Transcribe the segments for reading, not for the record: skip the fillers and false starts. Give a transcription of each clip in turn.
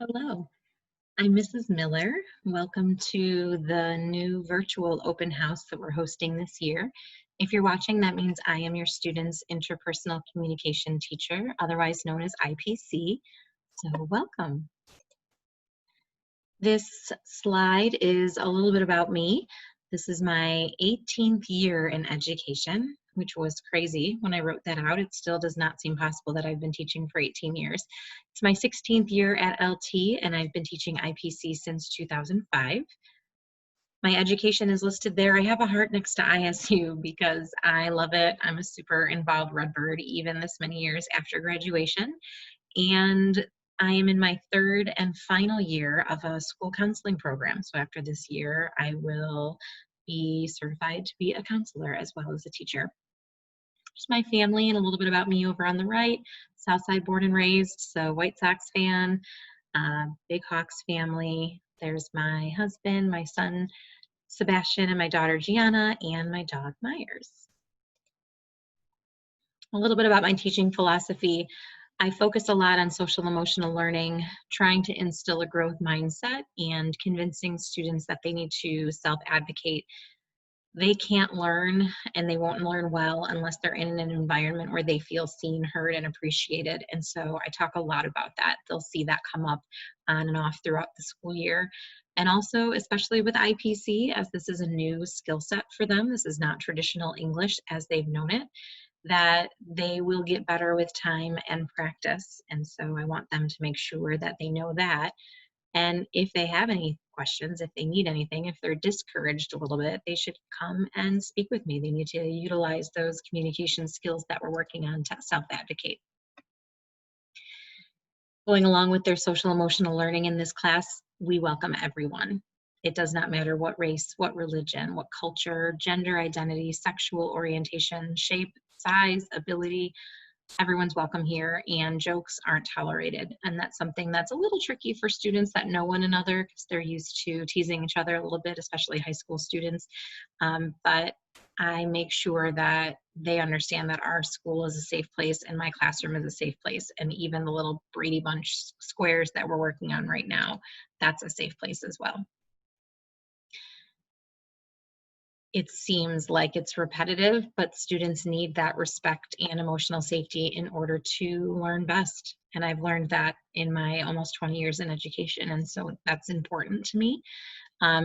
Hello, I'm Mrs. Miller. Welcome to the new virtual open house that we're hosting this year. If you're watching, that means I am your student's interpersonal communication teacher, otherwise known as IPC. So welcome. This slide is a little bit about me. This is my 18th year in education, which was crazy when I wrote that out. It still does not seem possible that I've been teaching for 18 years. It's my 16th year at LT, and I've been teaching IPC since 2005. My education is listed there. I have a heart next to ISU because I love it. I'm a super involved Redbird, even this many years after graduation. And I am in my third and final year of a school counseling program. So after this year, I will be certified to be a counselor as well as a teacher. Just my family and a little bit about me over on the right. Southside born and raised, so White Sox fan, big Hawks family. There's my husband, my son Sebastian, and my daughter Gianna, and my dog Myers. A little bit about my teaching philosophy. I focus a lot on social emotional learning, trying to instill a growth mindset and convincing students that they need to self-advocate. They can't learn and they won't learn well unless they're in an environment where they feel seen, heard, and appreciated. And so I talk a lot about that. They'll see that come up on and off throughout the school year. And also, especially with IPC, as this is a new skill set for them, this is not traditional English as they've known it, that they will get better with time and practice. And so I want them to make sure that they know that. And if they have any questions, if they need anything, if they're discouraged a little bit, they should come and speak with me. They need to utilize those communication skills that we're working on to self-advocate. Going along with their social emotional learning in this class, we welcome everyone. It does not matter what race, what religion, what culture, gender identity, sexual orientation, shape, size, ability. Everyone's welcome here, and jokes aren't tolerated. And that's something that's a little tricky for students that know one another because they're used to teasing each other a little bit, especially high school students. But I make sure that they understand that our school is a safe place and my classroom is a safe place. And even the little Brady Bunch squares that we're working on right now, that's a safe place as well. It seems like it's repetitive, but students need that respect and emotional safety in order to learn best. And I've learned that in my almost 20 years in education, and so that's important to me.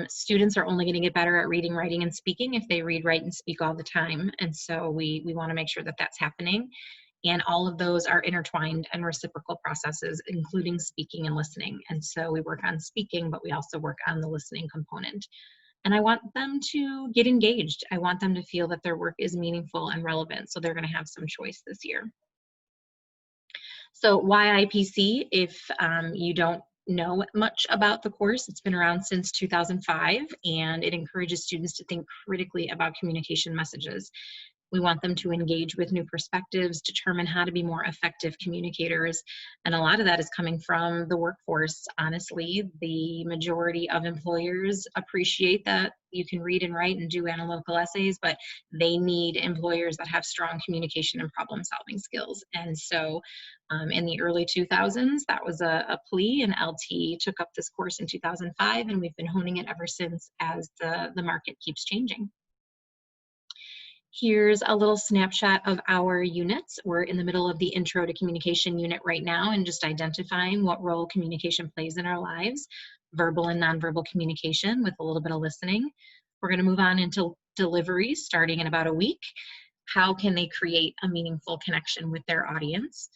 Students are only going to get better at reading, writing, and speaking if they read, write, and speak all the time. And so we want to make sure that that's happening. And all of those are intertwined and reciprocal processes, including speaking and listening. And so we work on speaking, but we also work on the listening component. And I want them to get engaged. I want them to feel that their work is meaningful and relevant. So they're going to have some choice this year. So why IPC? If you don't know much about the course, it's been around since 2005, and it encourages students to think critically about communication messages. We want them to engage with new perspectives, determine how to be more effective communicators. And a lot of that is coming from the workforce. Honestly, the majority of employers appreciate that you can read and write and do analytical essays, but they need employers that have strong communication and problem solving skills. And so in the early 2000s, that was a plea, and LT took up this course in 2005, and we've been honing it ever since as the market keeps changing. Here's a little snapshot of our units. We're in the middle of the Intro to Communication unit right now and just identifying what role communication plays in our lives, verbal and nonverbal communication with a little bit of listening. We're going to move on into delivery starting in about a week. How can they create a meaningful connection with their audience?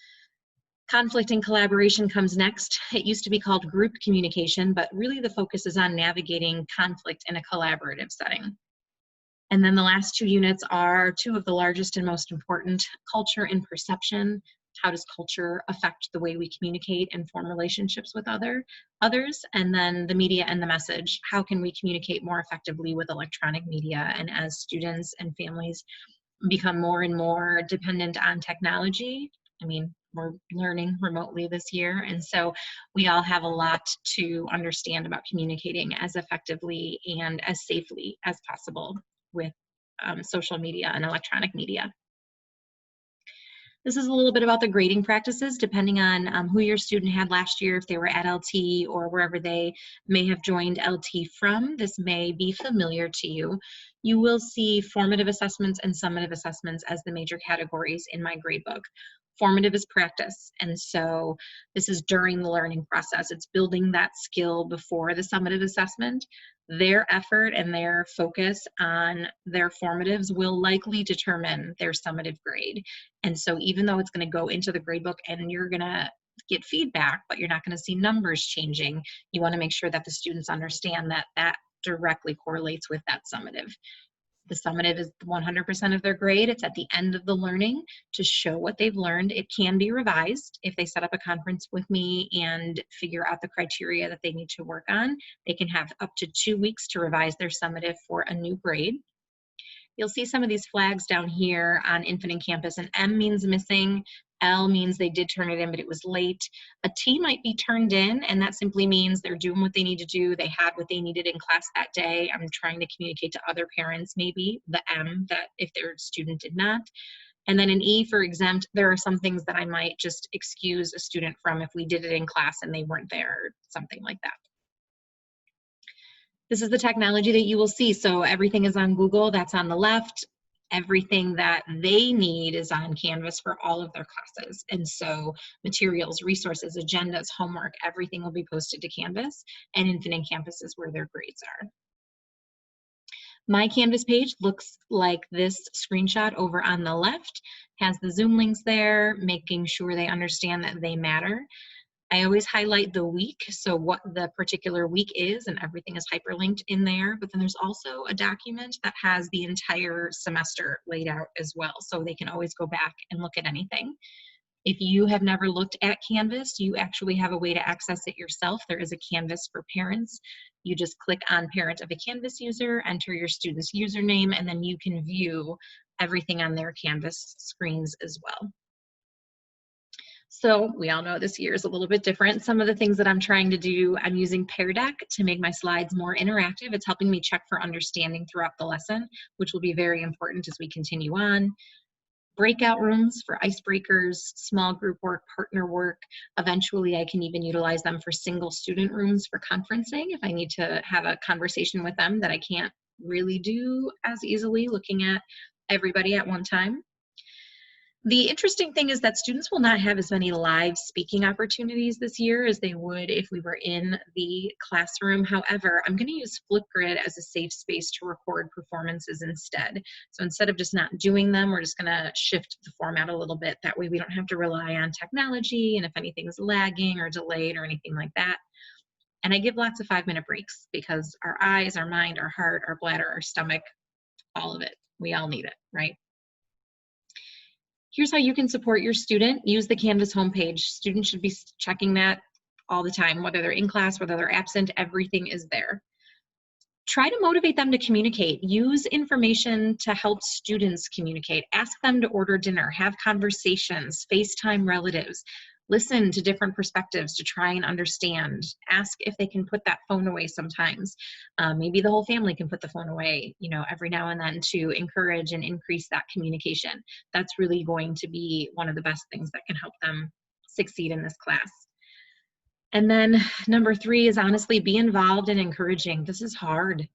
Conflict and collaboration comes next. It used to be called group communication, but really the focus is on navigating conflict in a collaborative setting. And then the last two units are two of the largest and most important: culture and perception. How does culture affect the way we communicate and form relationships with others? And then the media and the message. How can we communicate more effectively with electronic media? And as students and families become more and more dependent on technology, I mean, we're learning remotely this year, and so we all have a lot to understand about communicating as effectively and as safely as possible with social media and electronic media. This is a little bit about the grading practices, depending on who your student had last year, if they were at LT or wherever they may have joined LT from. This may be familiar to you. You will see formative assessments and summative assessments as the major categories in my gradebook. Formative is practice, and so this is during the learning process. It's building that skill before the summative assessment. Their effort and their focus on their formatives will likely determine their summative grade. And so even though it's going to go into the gradebook and you're going to get feedback, but you're not going to see numbers changing, you want to make sure that the students understand that that directly correlates with that summative. The summative is 100% of their grade. It's at the end of the learning to show what they've learned. It can be revised if they set up a conference with me and figure out the criteria that they need to work on. They can have up to 2 weeks to revise their summative for a new grade. You'll see some of these flags down here on Infinite Campus, and M means missing, L means they did turn it in, but it was late. A T might be turned in, and that simply means they're doing what they need to do. They had what they needed in class that day. I'm trying to communicate to other parents, maybe, the M, that if their student did not. And then an E for exempt, there are some things that I might just excuse a student from if we did it in class and they weren't there, something like that. This is the technology that you will see. So everything is on Google, that's on the left. Everything that they need is on Canvas for all of their classes. And so materials, resources, agendas, homework, everything will be posted to Canvas, and Infinite Campus is where their grades are. My Canvas page looks like this screenshot over on the left, has the Zoom links there, making sure they understand that they matter. I always highlight the week, so what the particular week is, and everything is hyperlinked in there. But then there's also a document that has the entire semester laid out as well, so they can always go back and look at anything. If you have never looked at Canvas, you actually have a way to access it yourself. There is a Canvas for parents. You just click on Parent of a Canvas User, enter your student's username, and then you can view everything on their Canvas screens as well. So we all know this year is a little bit different. Some of the things that I'm trying to do, I'm using Pear Deck to make my slides more interactive. It's helping me check for understanding throughout the lesson, which will be very important as we continue on. Breakout rooms for icebreakers, small group work, partner work. Eventually, I can even utilize them for single student rooms for conferencing if I need to have a conversation with them that I can't really do as easily looking at everybody at one time. The interesting thing is that students will not have as many live speaking opportunities this year as they would if we were in the classroom. However, I'm going to use Flipgrid as a safe space to record performances instead. So instead of just not doing them, we're just going to shift the format a little bit. That way we don't have to rely on technology, and if anything's lagging or delayed or anything like that. And I give lots of 5-minute breaks because our eyes, our mind, our heart, our bladder, our stomach, all of it, we all need it, right? Here's how you can support your student. Use the Canvas homepage. Students should be checking that all the time, whether they're in class, whether they're absent, everything is there. Try to motivate them to communicate. Use information to help students communicate. Ask them to order dinner, have conversations, FaceTime relatives. Listen to different perspectives to try and understand. Ask if they can put that phone away sometimes. Maybe the whole family can put the phone away, every now and then to encourage and increase that communication. That's really going to be one of the best things that can help them succeed in this class. And then number 3 is honestly be involved and encouraging. This is hard.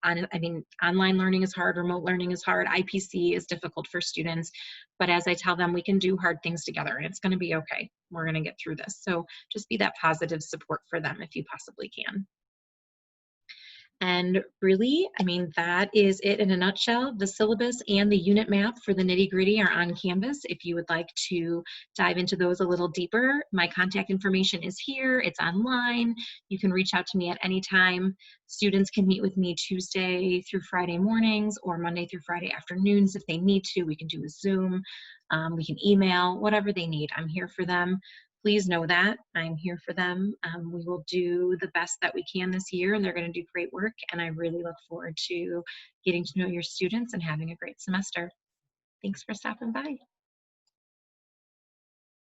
Online learning is hard, remote learning is hard, IPC is difficult for students, but as I tell them, we can do hard things together and it's going to be okay. We're going to get through this. So just be that positive support for them if you possibly can. And really, that is it in a nutshell. The syllabus and the unit map for the nitty-gritty are on Canvas. If you would like to dive into those a little deeper, my contact information is here. It's online. You can reach out to me at any time. Students can meet with me Tuesday through Friday mornings or Monday through Friday afternoons if they need to. We can do a Zoom. We can email, whatever they need. I'm here for them. Please know that I'm here for them. We will do the best that we can this year, and they're going to do great work. And I really look forward to getting to know your students and having a great semester. Thanks for stopping by.